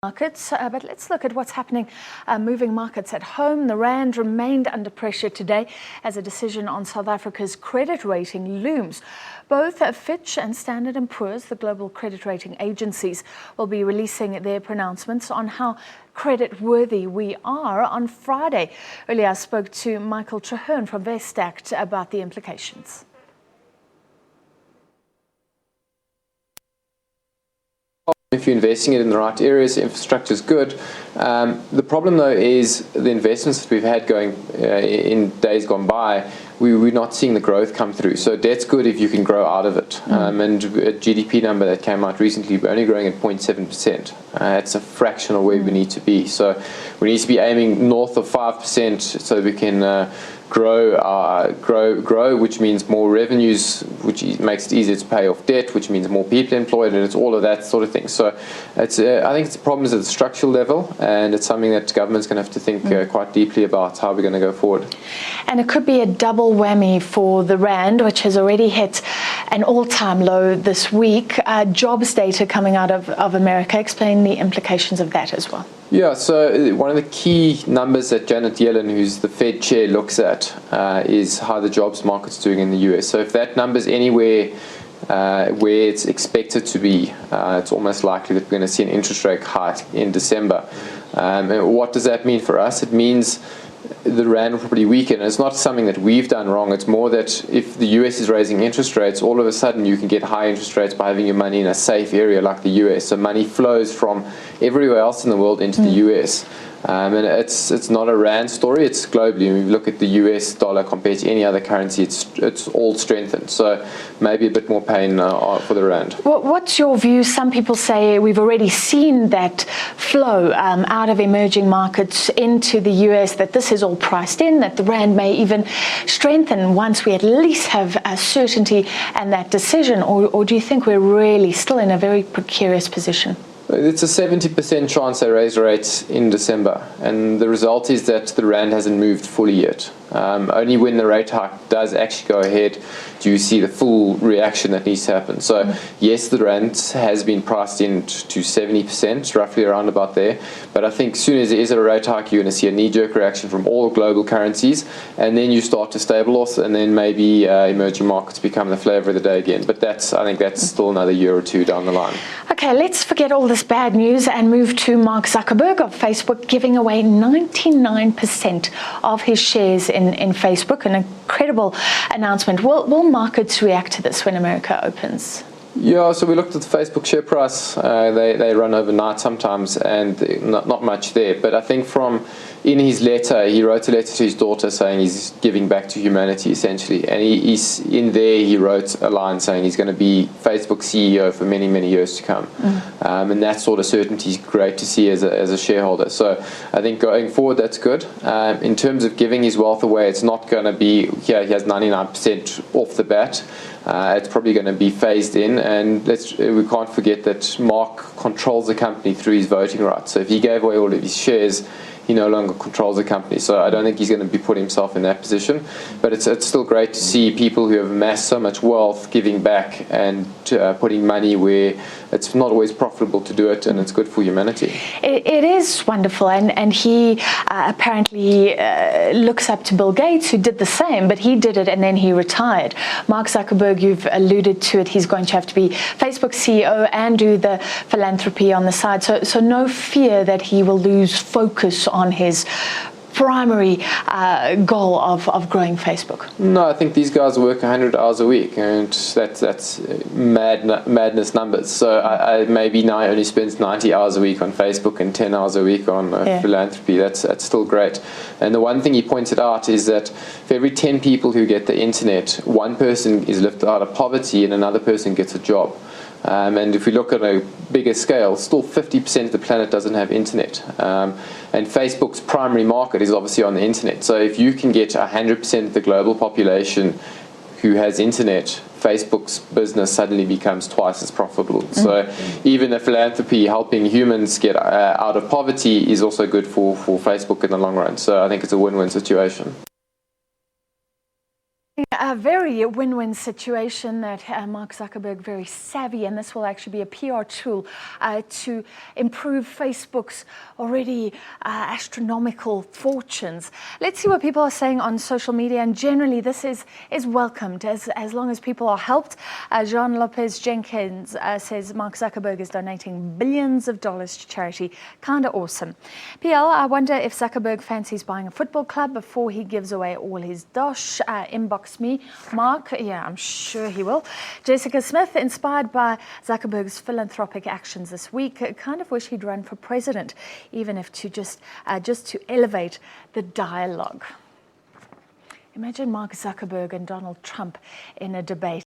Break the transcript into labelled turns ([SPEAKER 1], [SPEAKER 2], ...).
[SPEAKER 1] Markets, but let's look at what's happening moving markets at home. The rand remained under pressure today as a decision on South Africa's credit rating looms. Both Fitch and Standard & Poor's, the global credit rating agencies, will be releasing their pronouncements on how credit-worthy we are on Friday. Earlier I spoke to Michael Traherne from Vestact about the implications.
[SPEAKER 2] If you're investing it in the right areas, the infrastructure is good. The problem, though, is the investments that we've had going in days gone by, we're not seeing the growth come through. So debt's good if you can grow out of it. And a GDP number that came out recently, we're only growing at 0.7%. It's a fraction of where we need to be. So we need to be aiming north of 5% so we can grow, which means more revenues, which makes it easier to pay off debt, which means more people employed, and it's all of that sort of thing. So it's, I think it's problems at the structural level, and it's something that government's going to have to think quite deeply about how we're going to go forward.
[SPEAKER 1] And it could be a double whammy for the rand, which has already hit an all-time low this week. Jobs data coming out of America. Explain the implications of that as well.
[SPEAKER 2] Yeah, so one of the key numbers that Janet Yellen, who's the Fed chair, looks at is how the jobs market's doing in the US. So if that number's anywhere where it's expected to be, it's almost likely that we're going to see an interest rate hike in December. And what does that mean for us? It means the rand will probably weaken. And it's not something that we've done wrong. It's more that if the US is raising interest rates, all of a sudden you can get high interest rates by having your money in a safe area like the US. So money flows from everywhere else in the world into the US. And it's not a rand story, it's globally. When we look at the US dollar compared to any other currency, it's all strengthened. So maybe a bit more pain for the rand.
[SPEAKER 1] What's your view? Some people say we've already seen that flow out of emerging markets into the US, that this is all priced in, that the rand may even strengthen once we at least have a certainty and that decision, or do you think we're really still in a very precarious position?
[SPEAKER 2] It's a 70% chance they raise rates in December, and the result is that the rand hasn't moved fully yet. Only when the rate hike does actually go ahead do you see the full reaction that needs to happen. So yes, the rand has been priced in to 70%, roughly around about there, but I think as soon as there is a rate hike, you're going to see a knee-jerk reaction from all global currencies, and then you start to stabilize, and then maybe emerging markets become the flavor of the day again. But I think that's still another year or two down the line.
[SPEAKER 1] Okay, let's forget all this bad news and move to Mark Zuckerberg of Facebook, giving away 99% of his shares in Facebook. An incredible announcement. Will markets react to this when America opens?
[SPEAKER 2] Yeah, so we looked at the Facebook share price. They run overnight sometimes, and not much there. But I think in his letter, he wrote a letter to his daughter saying he's giving back to humanity, essentially. And in there, he wrote a line saying he's going to be Facebook CEO for many, many years to come. And that sort of certainty is great to see as a shareholder. So I think going forward, that's good. In terms of giving his wealth away, it's not going to be, he has 99% off the bat. It's probably going to be phased in, and we can't forget that Mark controls the company through his voting rights. So if he gave away all of his shares, he no longer controls the company. So I don't think he's going to be putting himself in that position. But it's still great to see people who have amassed so much wealth giving back and putting money where it's not always profitable to do it, and it's good for humanity.
[SPEAKER 1] It is wonderful, and he apparently looks up to Bill Gates, who did the same, but he did it and then he retired. Mark Zuckerberg, you've alluded to it, he's going to have to be Facebook CEO and do the philanthropy on the side. So no fear that he will lose focus on his primary goal of growing Facebook.
[SPEAKER 2] No, I think these guys work 100 hours a week, and that's madness numbers. So maybe now he only spends 90 hours a week on Facebook and 10 hours a week on philanthropy. That's still great. And the one thing he pointed out is that for every 10 people who get the internet, one person is lifted out of poverty and another person gets a job. And if we look at a bigger scale, still 50% of the planet doesn't have internet. And Facebook's primary market is obviously on the internet. So if you can get 100% of the global population who has internet, Facebook's business suddenly becomes twice as profitable. So even the philanthropy helping humans get out of poverty is also good for Facebook in the long run. So I think it's a win-win situation.
[SPEAKER 1] A very win-win situation that Mark Zuckerberg, very savvy, and this will actually be a PR tool to improve Facebook's already astronomical fortunes. Let's see what people are saying on social media, and generally this is welcomed as long as people are helped. Jean Lopez Jenkins says Mark Zuckerberg is donating billions of dollars to charity. Kinda awesome. PL, I wonder if Zuckerberg fancies buying a football club before he gives away all his dosh. Inbox me, Mark. Yeah, I'm sure he will. Jessica Smith, inspired by Zuckerberg's philanthropic actions this week, kind of wish he'd run for president, even if to just to elevate the dialogue. Imagine Mark Zuckerberg and Donald Trump in a debate.